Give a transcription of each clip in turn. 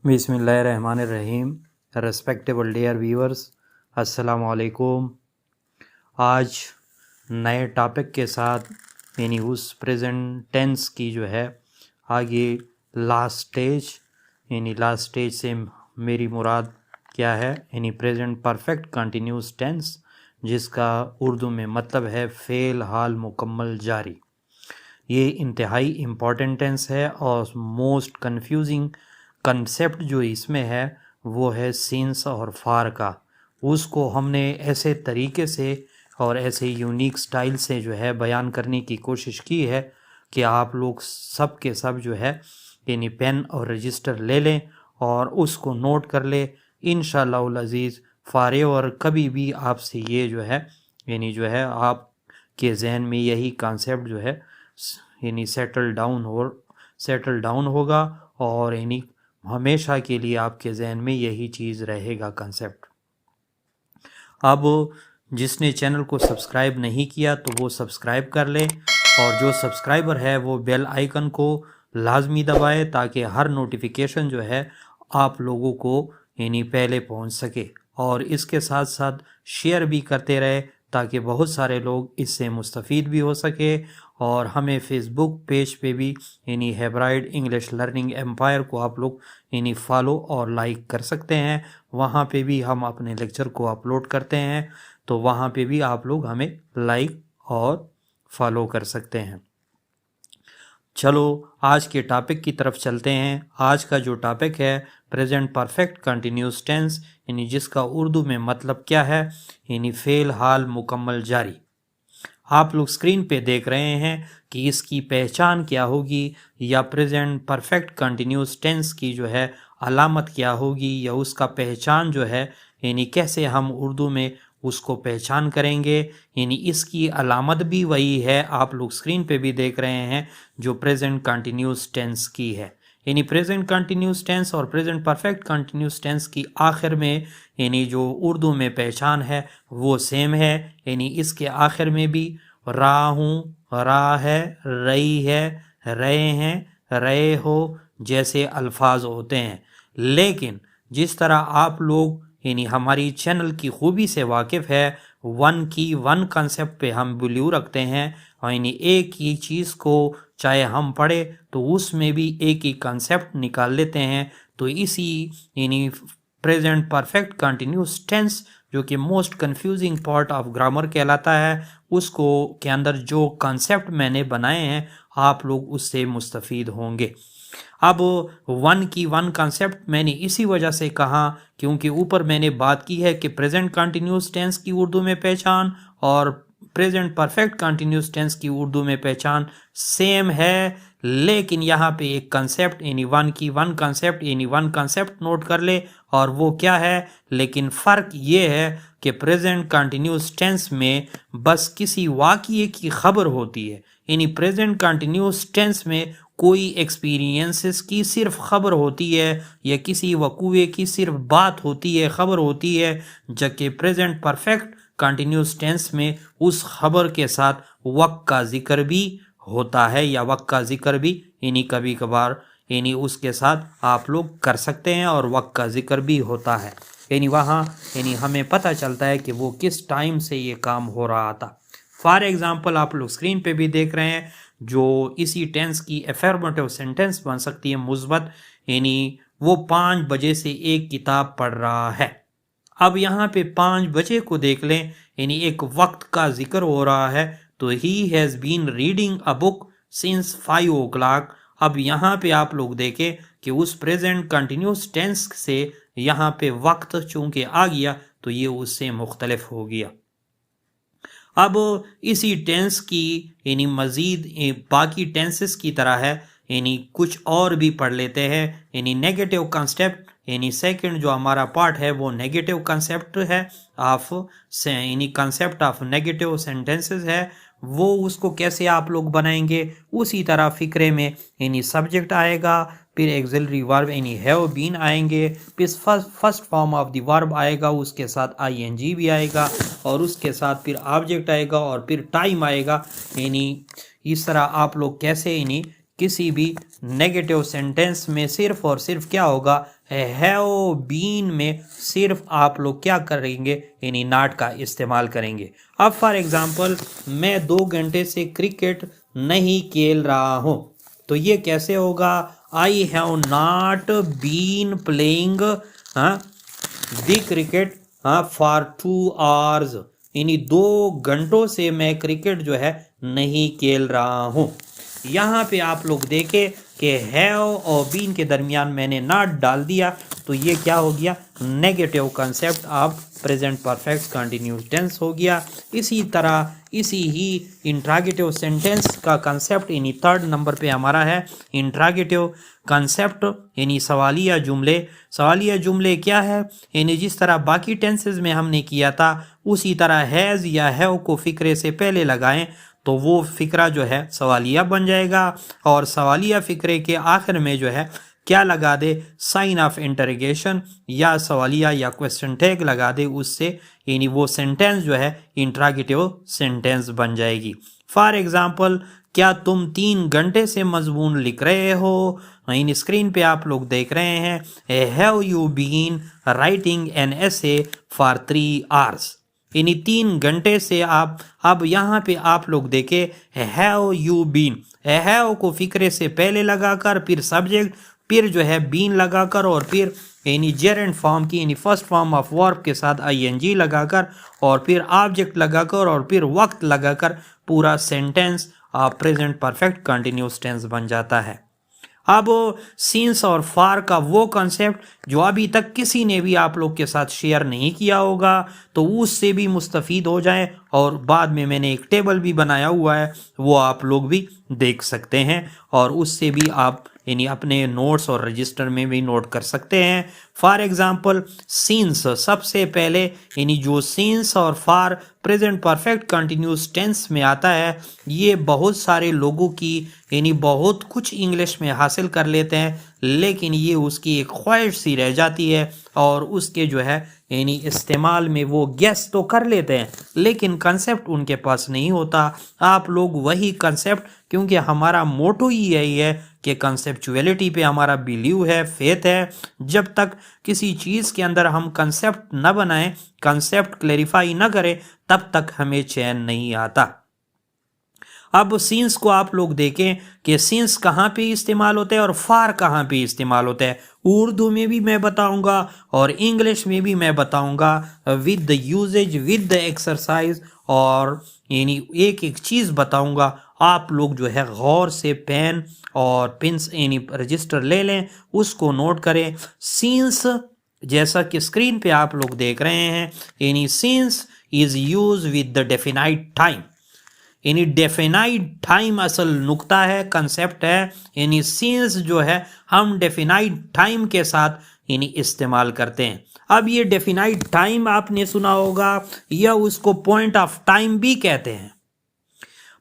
बिस्मिल्लाहिर्रहमानिर्रहीम। Respectable dear viewers, अस्सलाम वालेकुम। आज नए टॉपिक के साथ यानी उस प्रेजेंट टेंस की जो है आगे लास्ट स्टेज यानी लास्ट स्टेज से मेरी मुराद क्या है यानी प्रेजेंट परफेक्ट कंटिन्यूस टेंस, जिसका उर्दू में मतलब है फ़ेल हाल मुकम्मल जारी। ये इंतहाई इम्पॉर्टेंट टेंस है और मोस्ट कंफ्यूजिंग कंसेप्ट जो इसमें है वो है सिंस और फार का। उसको हमने ऐसे तरीके से और ऐसे यूनिक स्टाइल से जो है बयान करने की कोशिश की है कि आप लोग सब के सब जो है यानी पेन और रजिस्टर ले लें और उसको नोट कर ले। इंशाअल्लाह अज़ीज़ फारे और कभी भी आपसे ये जो है यानी जो है आपके जहन में यही कॉन्सेप्ट जो है यानी सेटल डाउन होगा और यानी हमेशा के लिए आपके जहन में यही चीज़ रहेगा कंसेप्ट। अब जिसने चैनल को सब्सक्राइब नहीं किया तो वो सब्सक्राइब कर ले और जो सब्सक्राइबर है वो बेल आइकन को लाजमी दबाए ताकि हर नोटिफिकेशन जो है आप लोगों को यानी पहले पहुंच सके, और इसके साथ साथ शेयर भी करते रहे ताकि बहुत सारे लोग इससे मुस्तफ़ीद भी हो सके। और हमें फेसबुक पेज पे भी यानी हेब्राइड इंग्लिश लर्निंग एम्पायर को आप लोग यानी फॉलो और लाइक कर सकते हैं। वहाँ पे भी हम अपने लेक्चर को अपलोड करते हैं, तो वहाँ पे भी आप लोग हमें लाइक और फॉलो कर सकते हैं। चलो आज के टॉपिक की तरफ चलते हैं। आज का जो टॉपिक है प्रेजेंट परफेक्ट कंटिन्यूस टेंस, यानी जिसका उर्दू में मतलब क्या है यानी फ़ेल हाल मुकम्मल जारी। आप लोग स्क्रीन पे देख रहे हैं कि इसकी पहचान क्या होगी या प्रेजेंट परफेक्ट कंटिन्यूस टेंस की जो है अलामत क्या होगी या उसका पहचान जो है यानी कैसे हम उर्दू में उसको पहचान करेंगे। यानी इसकी अलामत भी वही है, आप लोग स्क्रीन पे भी देख रहे हैं, जो प्रेजेंट कंटिन्यूस टेंस की है। यानी प्रेजेंट कंटिन्यूस टेंस और प्रेजेंट परफेक्ट कंटिन्यूस टेंस की आखिर में यानी जो उर्दू में पहचान है वो सेम है। यानी इसके आखिर में भी रहा हूँ, रहा है, रही है, रहे हैं, रहे हो जैसे अल्फाज होते हैं। लेकिन जिस तरह आप लोग यानी हमारी चैनल की खूबी से वाकिफ़ है, वन कंसेप्ट पे हम बिलीव रखते हैं और यानी एक ही चीज़ को चाहे हम पढ़े तो उसमें भी एक ही कंसेप्ट निकाल लेते हैं। तो इसी यानी प्रेजेंट परफेक्ट कंटिन्यूस टेंस जो कि most confusing part of grammar कहलाता है, उसको के अंदर जो कंसेप्ट मैंने बनाए हैं आप लोग उससे मुस्तफ़ीद होंगे। अब वन कंसेप्ट मैंने इसी वजह से कहा क्योंकि ऊपर मैंने बात की है कि प्रेजेंट कंटिन्यूस टेंस की उर्दू में पहचान और प्रेजेंट परफेक्ट कंटिन्यूस टेंस की उर्दू में पहचान सेम है, लेकिन यहाँ पे एक कंसेप्ट यानी वन कंसेप्ट नोट कर ले और वो क्या है। लेकिन फ़र्क ये है कि प्रेजेंट कंटिन्यूस टेंस में बस किसी वाक़ये की खबर होती है, यानी प्रेजेंट कंटिन्यूस टेंस में कोई एक्सपीरियंसेस की सिर्फ खबर होती है या किसी वक़ूए की सिर्फ बात होती है, खबर होती है। जबकि प्रेजेंट परफेक्ट कंटिन्यूस टेंस में उस खबर के साथ वक्त का जिक्र भी होता है या वक्त का जिक्र भी यानी कभी कभार यानी उसके साथ आप लोग कर सकते हैं और वक्त का जिक्र भी होता है। यानी वहाँ यानी हमें पता चलता है कि वो किस टाइम से ये काम हो रहा था। फॉर एग्ज़ाम्पल आप लोग स्क्रीन पे भी देख रहे हैं, जो इसी टेंस की अफर्मेटिव सेंटेंस बन सकती है मुस्बत, यानी वो 5 बजे से एक किताब पढ़ रहा है। अब यहाँ पे 5 बजे को देख लें, यानी एक वक्त का जिक्र हो रहा है, तो he has been reading a book since 5 o'clock। अब यहाँ पे आप लोग देखें कि उस प्रेजेंट कंटिन्यूस टेंस से यहाँ पे वक्त चूंकि आ गया तो ये उससे मुख्तलिफ हो गया। अब इसी टेंस की यानी मज़ीद बाकी टेंसेस की तरह है, यानी कुछ और भी पढ़ लेते हैं। यानी नेगेटिव कंसेप्ट यानी सेकंड जो हमारा पार्ट है वो नेगेटिव कंसेप्ट है ऑफ यानी कंसेप्ट ऑफ नेगेटिव सेंटेंसेस है। वो उसको कैसे आप लोग बनाएंगे उसी तरह फ़िक्रे में यानी सब्जेक्ट आएगा, फिर एक्सिलरी वर्ब यानी हैव बीन आएंगे, फिर first form of the verb आएगा, उसके साथ आईएनजी भी आएगा और उसके साथ फिर ऑब्जेक्ट आएगा और फिर टाइम आएगा। यानी इस तरह आप लोग कैसे यानी किसी भी नेगेटिव सेंटेंस में सिर्फ और सिर्फ क्या होगा, हैव बीन में सिर्फ आप लोग क्या करेंगे, यानी नॉट का इस्तेमाल करेंगे। अब फॉर एग्जांपल मैं 2 घंटे से क्रिकेट नहीं खेल रहा हूँ, तो ये कैसे होगा, I have not been playing the cricket for 2 hours, यानी 2 घंटों से मैं क्रिकेट जो है नहीं खेल रहा हूँ। यहाँ पे आप लोग देखें कि हैव और बीन के दरमियान मैंने नॉट डाल दिया, तो ये क्या हो गया, negative concept of present perfect continuous tense हो गया। इसी तरह इसी ही इंट्रागेटिव सेंटेंस का कंसेप्ट यानी 3rd नंबर पे हमारा है इंट्रागेटिव कंसेप्ट, यानी सवालिया जुमले। सवालिया जुमले क्या है, यानी जिस तरह बाकी टेंसेस में हमने किया था उसी तरह हैज़ या हैव को फिक्रे से पहले लगाएं तो वो फिक्रा जो है सवालिया बन जाएगा, और सवालिया फिक्रे के आखिर में जो है क्या लगा दे, साइन ऑफ इंटरोगेशन या सवालिया या क्वेश्चन टैग लगा दे, उससे यानी वो सेंटेंस जो है इंट्रागेटिव सेंटेंस बन जाएगी। फॉर एग्जाम्पल, क्या तुम 3 घंटे से मजमून लिख रहे हो, इन स्क्रीन पे आप लोग देख रहे हैं, have you been writing an essay for 3 hours, यानी 3 घंटे से आप। अब यहाँ पे आप लोग देखे हैव यू बीन, हैव को फिक्रे से पहले लगाकर फिर सब्जेक्ट, फिर जो है बीन लगाकर और फिर यानी जेरेंट फॉर्म की यानी फर्स्ट फॉर्म ऑफ वर्ब के साथ आईएनजी लगाकर और फिर ऑब्जेक्ट लगाकर और फिर वक्त लगाकर पूरा sentence present perfect continuous tense बन जाता है। अब सिंस और फार का वो कंसेप्ट जो अभी तक किसी ने भी आप लोग के साथ शेयर नहीं किया होगा, तो उससे भी मुस्तफ़ीद हो जाएं, और बाद में मैंने एक टेबल भी बनाया हुआ है, वो आप लोग भी देख सकते हैं और उससे भी आप यानी अपने नोट्स और रजिस्टर में भी नोट कर सकते हैं। फॉर एग्जाम्पल, सिंस सबसे पहले यानी जो सिंस और फार प्रेजेंट परफेक्ट कंटिन्यूस टेंस में आता है, ये बहुत सारे लोगों की यानी बहुत कुछ इंग्लिश में हासिल कर लेते हैं, लेकिन ये उसकी एक ख्वाहिश सी रह जाती है और उसके जो है यानी इस्तेमाल में वो गेस तो कर लेते हैं लेकिन कंसेप्ट उनके पास नहीं होता। आप लोग वही कंसेप्ट, क्योंकि हमारा मोटो ही यही है कि कंसेप्चुअलिटी पे हमारा बिलीव है, फेथ है, जब तक किसी चीज़ के अंदर हम कंसेप्ट न बनाएं, कंसेप्ट क्लैरिफाई न करें, तब तक हमें चैन नहीं आता। अब सिंस को आप लोग देखें कि सिंस कहाँ पे इस्तेमाल होता है और फार कहाँ पे इस्तेमाल होता है। उर्दू में भी मैं बताऊंगा और इंग्लिश में भी मैं बताऊंगा with the usages, with the exercise, और यानी एक एक चीज़ बताऊंगा। आप लोग जो है गौर से पेन और पेंस यानी रजिस्टर ले लें, उसको नोट करें। सिंस जैसा कि स्क्रीन पे आप लोग देख रहे हैं, यानी since is use with the definite time, यानी डेफिनाइट टाइम असल नुक्ता है, कंसेप्ट है। यानी सिंस जो है हम डेफिनाइट टाइम के साथ यानी इस्तेमाल करते हैं। अब ये डेफिनाइट टाइम आपने सुना होगा या उसको पॉइंट ऑफ टाइम भी कहते हैं,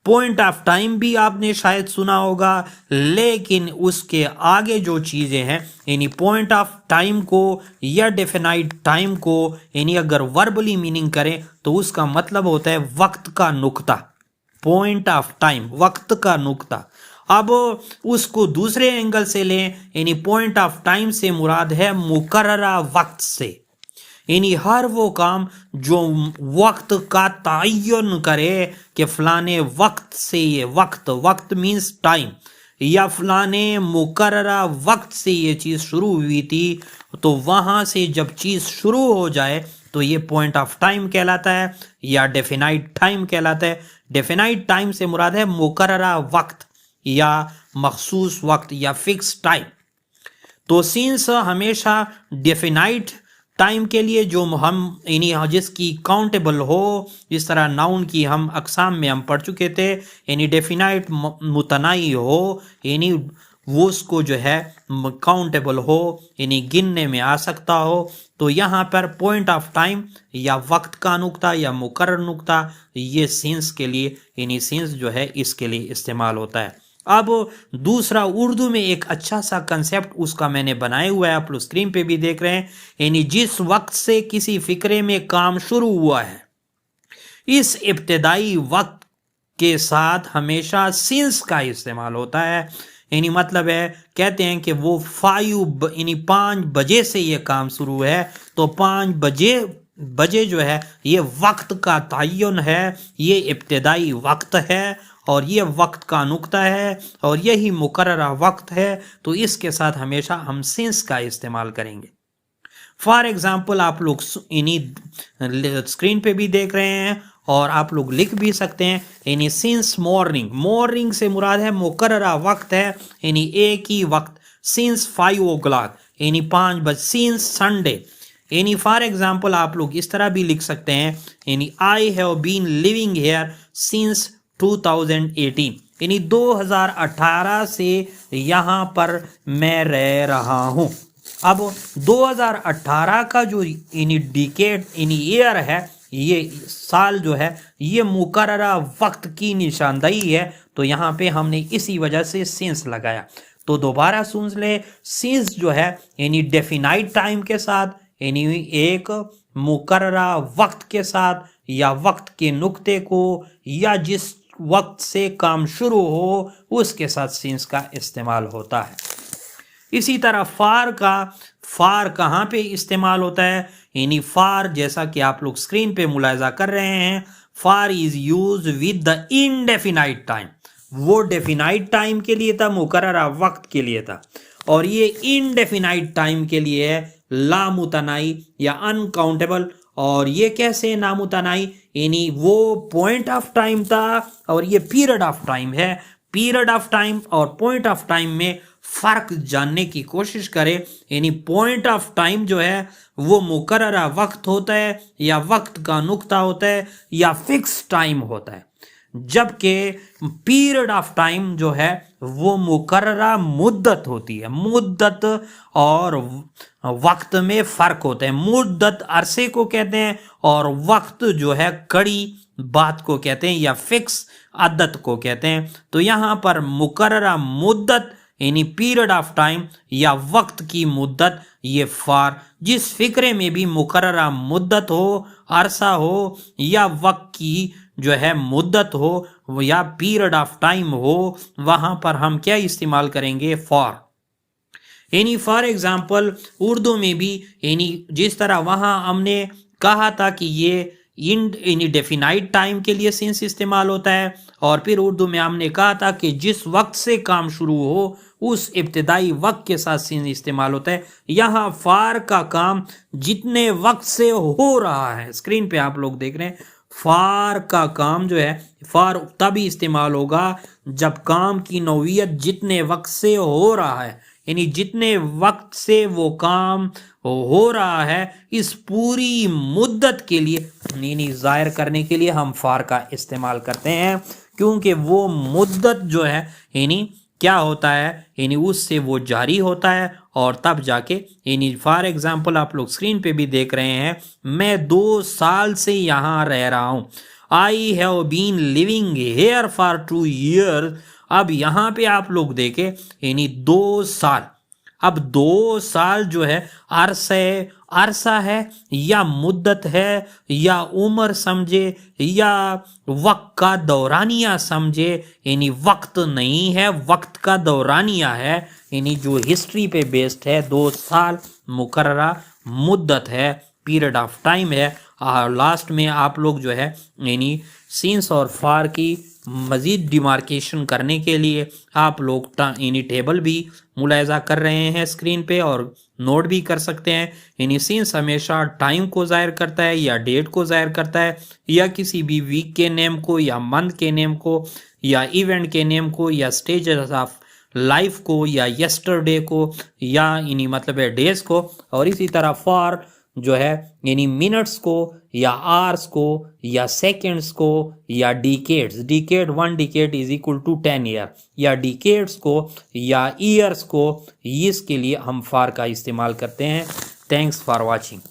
पॉइंट ऑफ टाइम भी आपने शायद सुना होगा, लेकिन उसके आगे जो चीज़ें हैं यानी पॉइंट ऑफ टाइम को या डेफिनाइट टाइम को यानी अगर वर्बली मीनिंग करें तो उसका मतलब होता है वक्त का नुक्ता। पॉइंट ऑफ टाइम वक्त का नुक्ता। अब उसको दूसरे एंगल से लें, यानी पॉइंट ऑफ टाइम से मुराद है मुकर्ररा वक्त से, यानी हर वो काम जो वक्त का तयन करे कि फलाने वक्त से ये वक्त मीन्स टाइम, या फलाने मुकर्ररा वक्त से ये चीज़ शुरू हुई थी, तो वहाँ से जब चीज़ शुरू हो जाए तो ये पॉइंट ऑफ टाइम कहलाता है या डेफिनाइट टाइम कहलाता है। डेफिनाइट टाइम से मुराद है मुकर्ररा वक्त या मखसूस वक्त या फिक्स टाइम। तो सिंस हमेशा डेफिनाइट टाइम के लिए जो हम यानी जिसकी काउंटेबल हो, जिस तरह नाउन की हम अकसाम में हम पढ़ चुके थे, यानी डेफिनाइट मुतनाई हो, यानी वो उसको जो है काउंटेबल हो, यानी गिनने में आ सकता हो। तो यहाँ पर पॉइंट ऑफ टाइम या वक्त का नुक्ता या मुकर्रर नुक्ता, ये सिंस के लिए यानी सिंस जो है इसके लिए इस्तेमाल होता है। अब दूसरा उर्दू में एक अच्छा सा कंसेप्ट उसका मैंने बनाया हुआ है, आप लोग स्क्रीन पे भी देख रहे हैं, यानी जिस वक्त से किसी फिक्रे में काम शुरू हुआ है, इस इब्तिदाई वक्त के साथ हमेशा सिंस का इस्तेमाल होता है। यानी मतलब है कहते हैं कि वो 5 बजे से ये काम शुरू है, तो 5 बजे जो है ये वक्त का तयन है, ये इब्तिदाई वक्त है और ये वक्त का नुक्ता है और यही मुकर्ररा वक्त है, तो इसके साथ हमेशा हम सिंस का इस्तेमाल करेंगे। फॉर एग्जाम्पल आप लोग इन्हीं स्क्रीन पे भी देख रहे हैं और आप लोग लिख भी सकते हैं, यानी सिंस मॉर्निंग, मॉर्निंग से मुराद है मुकर्ररा वक्त है, यानी एक ही वक्त, सिंस 5 o'clock यानी 5 बजे, सिंस संडे, यानी फॉर एग्जाम्पल आप लोग इस तरह भी लिख सकते हैं, यानी I have been living here since 2018, यानी 2018 से यहाँ पर मैं रह रहा हूँ। अब 2018 का जो यानी डिकेड यानी ईयर है, ये साल जो है ये मुकर्ररा वक्त की निशानदेही है, तो यहाँ पे हमने इसी वजह से सिंस लगाया। तो दोबारा सुन ले, सिंस जो है यानी डेफिनाइट टाइम के साथ, यानी एक मुकर्ररा वक्त के साथ या वक्त के नुक्ते को या जिस वक्त से काम शुरू हो उसके साथ सिंस का इस्तेमाल होता है। इसी तरह फार कहाँ पे इस्तेमाल होता है, यानी फार जैसा कि आप लोग स्क्रीन पे मुलाहिजा कर रहे हैं, far is use with the indefinite time, वो डेफिनाइट टाइम के लिए था, मुकर्ररा वक्त के लिए था, और ये इनडेफिनाइट टाइम के लिए है लामुतनाई या अनकाउंटेबल। और ये कैसे नामुतनाई, यानी वो पॉइंट ऑफ टाइम था और ये पीरियड ऑफ टाइम है। पीरियड ऑफ टाइम और पॉइंट ऑफ टाइम में फ़र्क जानने की कोशिश करें, यानी पॉइंट ऑफ टाइम जो है वो मुकर्ररा वक्त होता है या वक्त का नुक्ता होता है या फिक्स टाइम होता है, जबकि पीरियड ऑफ टाइम जो है वो मुकर्ररा मुद्दत होती है। मुद्दत और वक्त में फ़र्क होता है। मुद्दत अरसे को कहते हैं और वक्त जो है कड़ी बात को कहते हैं या फिक्स अदत को कहते हैं। तो यहाँ पर मुकर्ररा मुद्दत यानी पीरियड ऑफ टाइम या वक्त की मुद्दत, ये फार जिस फिक्रे में भी मुकर्ररा मुद्दत हो, अरसा हो या वक्त की जो है मुद्दत हो या पीरियड ऑफ टाइम हो, वहाँ पर हम क्या इस्तेमाल करेंगे, फॉर। यानी फॉर एग्जाम्पल उर्दू में भी यानी जिस तरह वहाँ हमने कहा था कि ये इन डेफिनाइट टाइम के लिए सिंस इस्तेमाल होता है, और फिर उर्दू में हमने कहा था कि जिस वक्त से काम शुरू हो उस इब्तिदाई वक्त के साथ सिंस इस्तेमाल होता है। यहाँ फार का काम जितने वक्त से हो रहा है, स्क्रीन पे आप लोग देख रहे हैं, फार का काम जो है फार तभी इस्तेमाल होगा जब काम की नौइयत जितने वक्त से हो रहा है, यानी जितने वक्त से वो काम हो रहा है इस पूरी मुद्दत के लिए यानी ज़ाहिर करने के लिए हम फार का इस्तेमाल करते हैं, क्योंकि वो मुद्दत जो है यानी क्या होता है, यानी उससे वो जारी होता है और तब जाके यानी फॉर एग्जांपल आप लोग स्क्रीन पे भी देख रहे हैं, मैं 2 साल से यहाँ रह रहा हूँ। I have been living here for 2 years। अब यहाँ पे आप लोग देखें यानी 2 साल, अब 2 साल जो है अरसा है या मुद्दत है या उम्र समझे या वक्त का दौरानिया समझे, यानी वक्त नहीं है, वक्त का दौरानिया है, यानी जो हिस्ट्री पे बेस्ड है। 2 साल मुकर्ररा मुद्दत है, पीरियड ऑफ टाइम है। और लास्ट में आप लोग जो है यानी सिंस और फार की मज़ीद डिमार्केशन करने के लिए आप लोग यानी टेबल भी मुलाहिजा कर रहे हैं स्क्रीन पे और नोट भी कर सकते हैं। यानी सिंस हमेशा टाइम को ज़ाहिर करता है या डेट को ज़ाहिर करता है या किसी भी वीक के नेम को या मंथ के नेम को या इवेंट के नेम को या स्टेजेस ऑफ लाइफ को या यस्टरडे को या यानी मतलब है डेज को। और इसी तरह फॉर जो है यानी मिनट्स को या आवर्स को या सेकंड्स को या decades, decade 1 decade is equal to 10 year, या डिकेड्स को या ईयर्स को, इसके लिए हम फार का इस्तेमाल करते हैं। Thanks for watching.